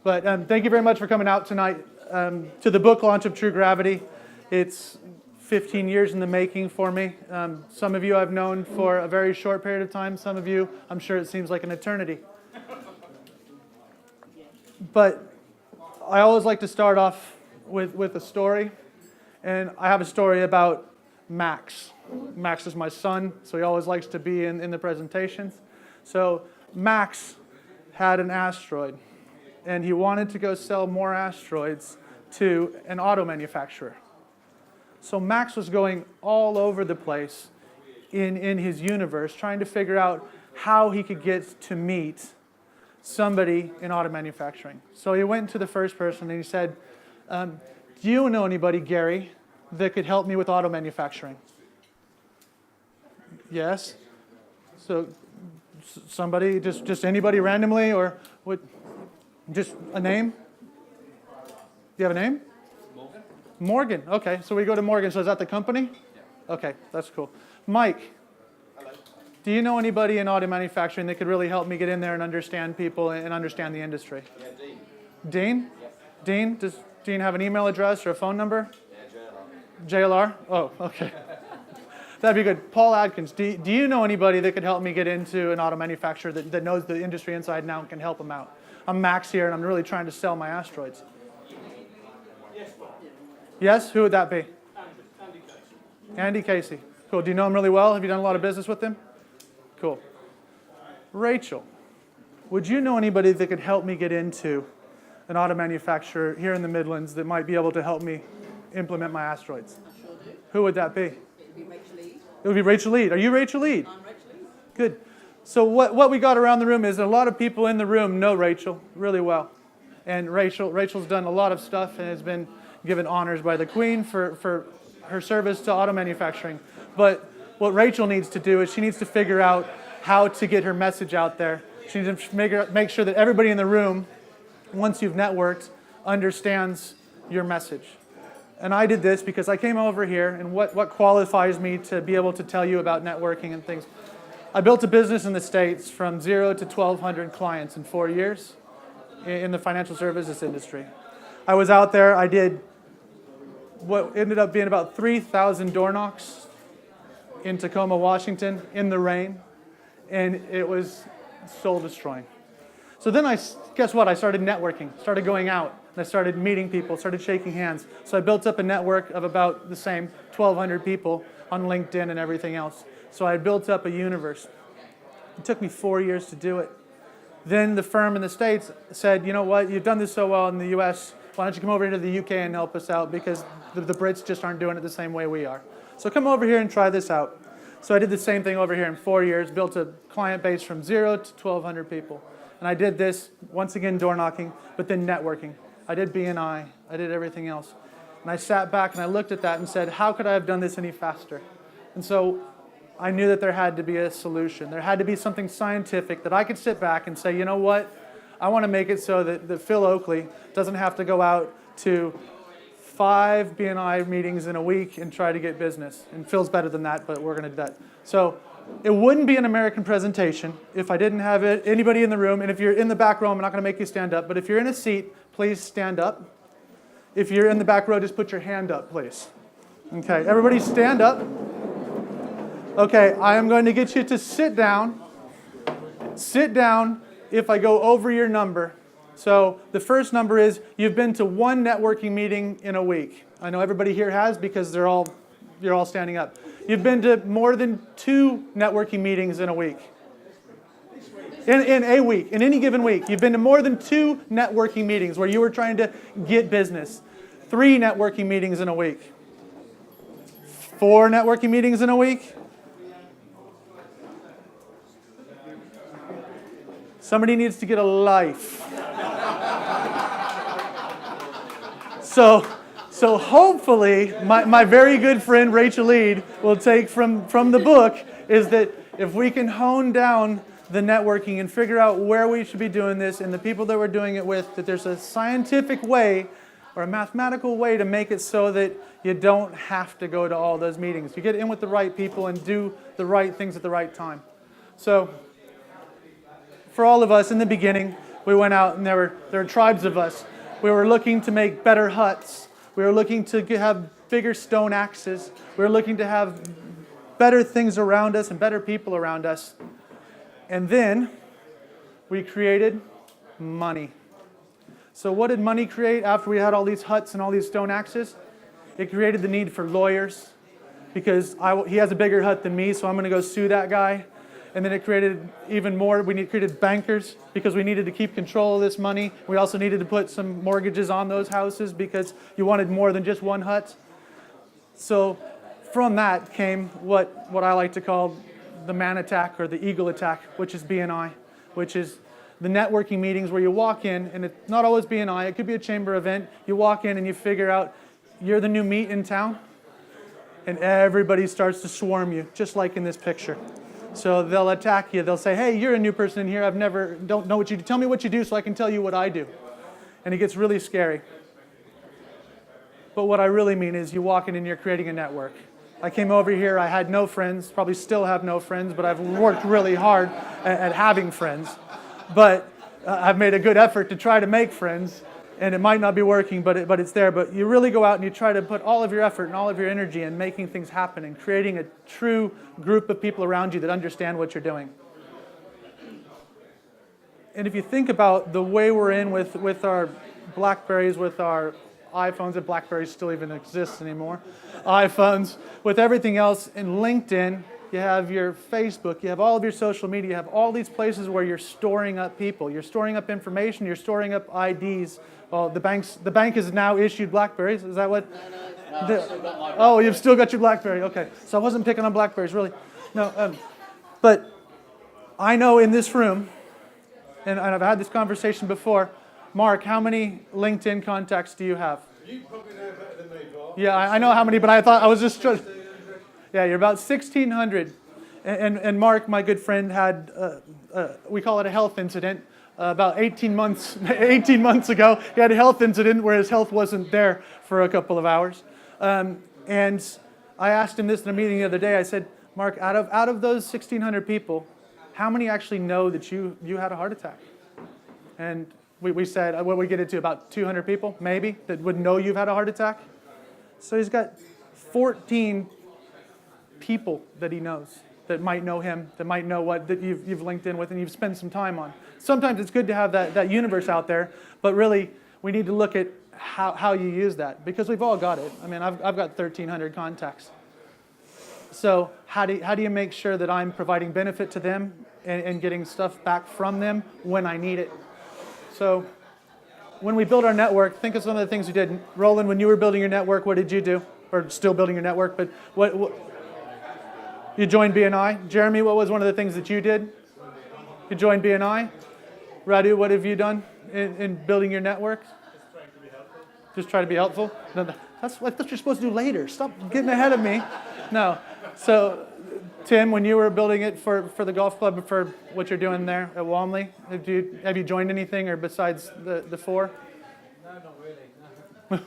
But thank you very much for coming out tonight to the book launch of True Gravity. It's 15 years in the making for me. Some of you I've known for a very short period of time. Some of you, I'm sure it seems like an eternity. But I always like to start off with a story. And I have a story about Max. Max is my son, so he always likes to be in the presentations. So Max had an asteroid, and he wanted to go sell more asteroids to an auto manufacturer. So Max was going all over the place in his universe, trying to figure out how he could get to meet somebody in auto manufacturing. So he went to the first person and he said, do you know anybody, Gary, that could help me with auto manufacturing? Yes. So somebody, just anybody randomly, or what? Just a name? Do you have a name? Morgan. Morgan. Okay, so we go to Morgan. So is that the company? Yeah. Okay, that's cool. Mike. Hello. Do you know anybody in auto manufacturing that could really help me get in there and understand people and understand the industry? Yeah, Dean. Dean? Yes. Dean? Does Dean have an email address or a phone number? Yeah, JLR. JLR? Oh, okay. That'd be good. Paul Adkins, do you know anybody that could help me get into an auto manufacturer that knows the industry inside and out and can help them out? I'm Max here, and I'm really trying to sell my asteroids. Yes? Who would that be? Andy Casey. Andy Casey. Cool. Do you know him really well? Have you done a lot of business with him? Cool. Rachel, would you know anybody that could help me get into an auto manufacturer here in the Midlands that might be able to help me implement my asteroids? I sure do. Who would that be? It would be Rachel Eade. It would be Rachel Eade. Are you Rachel Eade? I'm Rachel Eade. Good. So what we got around the room is a lot of people in the room know Rachel really well. And Rachel's done a lot of stuff and has been given honors by the Queen for her service to auto manufacturing. But what Rachel needs to do is she needs to figure out how to get her message out there. She needs to make sure that everybody in the room, once you've networked, understands your message. And I did this because I came over here, and what qualifies me to be able to tell you about networking and things. I built a business in the States from 0 to 1,200 clients in 4 years in the financial services industry. I was out there, I did what ended up being about 3,000 door knocks in Tacoma, Washington, in the rain, and it was soul destroying. So then guess what? I started networking, started going out, and I started meeting people, started shaking hands. So I built up a network of about the same 1,200 people on LinkedIn and everything else. So I built up a universe. It took me 4 years to do it. Then the firm in the States said, you know what, you've done this so well in the US, why don't you come over here to the UK and help us out, because the Brits just aren't doing it the same way we are. So come over here and try this out. So I did the same thing over here in 4 years, built a client base from 0 to 1,200 people. And I did this, once again, door knocking, but then networking. I did BNI, I did everything else. And I sat back and I looked at that and said, how could I have done this any faster? And so I knew that there had to be a solution. There had to be something scientific that I could sit back and say, you know what? I want to make it so that Phil Oakley doesn't have to go out to 5 BNI meetings in a week and try to get business. And Phil's better than that, but we're going to do that. So it wouldn't be an American presentation if I didn't have anybody in the room. And if you're in the back row, I'm not going to make you stand up. But if you're in a seat, please stand up. If you're in the back row, just put your hand up, please. Okay, everybody stand up. Okay, I am going to get you to sit down. Sit down if I go over your number. So the first number is you've been to 1 networking meeting in a week. I know everybody here has because you're all standing up. You've been to more than 2 networking meetings in a week. In a week, in any given week. You've been to more than 2 networking meetings where you were trying to get business. 3 networking meetings in a week. 4 networking meetings in a week. Somebody needs to get a life. So hopefully, my very good friend Rachel Eade will take from the book is that if we can hone down the networking and figure out where we should be doing this and the people that we're doing it with, that there's a scientific way or a mathematical way to make it so that you don't have to go to all those meetings. You get in with the right people and do the right things at the right time. So for all of us in the beginning, We went out and there were tribes of us. We were looking to make better huts. We were looking to have bigger stone axes. We were looking to have better things around us and better people around us. And then we created money. So what did money create after we had all these huts and all these stone axes? It created the need for lawyers, because he has a bigger hut than me, so I'm going to go sue that guy. And then it created even more. We created bankers because we needed to keep control of this money. We also needed to put some mortgages on those houses because you wanted more than just one hut. So from that came what I like to call the man attack or the eagle attack, which is BNI, which is the networking meetings where you walk in, and it's not always BNI. It could be a chamber event. You walk in and you figure out you're the new meat in town, and everybody starts to swarm you, just like in this picture. So they'll attack you. They'll say, hey, you're a new person in here. Don't know what you do. Tell me what you do so I can tell you what I do. And it gets really scary. But what I really mean is you walk in and you're creating a network. I came over here. I had no friends, probably still have no friends, but I've worked really hard at having friends. But I've made a good effort to try to make friends. And it might not be working, but it's there. But you really go out and you try to put all of your effort and all of your energy in making things happen and creating a true group of people around you that understand what you're doing. And if you think about the way we're in with our BlackBerries, with our iPhones, if BlackBerries still even exists anymore, iPhones, with everything else, in LinkedIn, you have your Facebook, you have all of your social media, you have all these places where you're storing up people. You're storing up information, you're storing up IDs. Well, the bank has now issued BlackBerries. Is that what? Oh, you've still got your BlackBerry. Okay. So I wasn't picking on BlackBerries, really. No. But I know in this room, and I've had this conversation before, Mark, how many LinkedIn contacts do you have? You probably know better than me, Bob. Yeah, I know how many, but I thought I was just trying. Yeah, you're about 1,600. And Mark, my good friend, had, we call it a health incident. About 18 months ago, he had a health incident where his health wasn't there for a couple of hours. And I asked him this in a meeting the other day. I said, Mark, out of those 1,600 people, how many actually know that you had a heart attack? And we said, what we get into, about 200 people, maybe, that would know you've had a heart attack. So he's got 14 people that he knows that might know him, that might know that you've linked in with and you've spent some time on. Sometimes it's good to have that universe out there, but really we need to look at how you use that, because we've all got it. I mean, I've got 1,300 contacts. So how do you make sure that I'm providing benefit to them and getting stuff back from them when I need it? So when we build our network, think of some of the things we did. Roland, when you were building your network, what did you do? Or still building your network, but what you joined BNI. Jeremy, what was one of the things that you did? You joined BNI. Radu, what have you done in building your network? Just try to be helpful? No, that's what you're supposed to do later. Stop getting ahead of me. No. So, Tim, when you were building it for the golf club, for what you're doing there at Walmley, have you joined anything or besides the four? No, not really. No.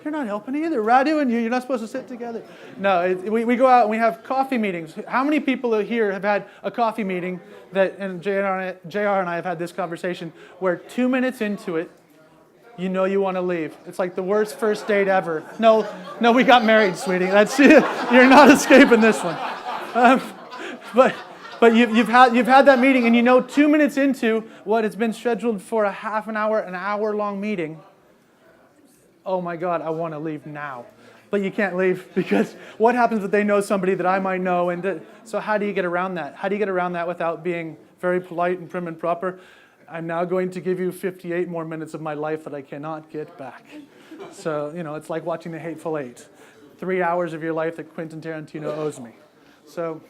You're not helping either. Radu and you're not supposed to sit together. No, we go out and we have coffee meetings. How many people here have had a coffee meeting and JR and I have had this conversation where 2 minutes into it, you know you want to leave. It's like the worst first date ever. No, we got married, sweetie. That's it. You're not escaping this one. But you've had that meeting, and you know 2 minutes into what has been scheduled for a half an hour-long meeting. Oh my God, I want to leave now. But you can't leave, because what happens if they know somebody that I might know? And so how do you get around that? How do you get around that without being very polite and prim and proper? I'm now going to give you 58 more minutes of my life that I cannot get back. So, it's like watching The Hateful Eight. 3 hours of your life that Quentin Tarantino owes me. So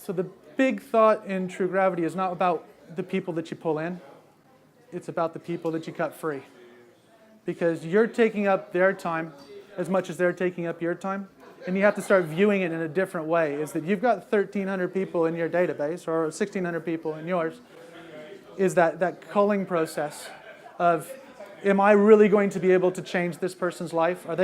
the big thought in True Gravity is not about the people that you pull in. It's about the people that you cut free. Because you're taking up their time as much as they're taking up your time. And you have to start viewing it in a different way. Is that you've got 1,300 people in your database, or 1,600 people in yours. Is that culling process of, am I really going to be able to change this person's life? Are they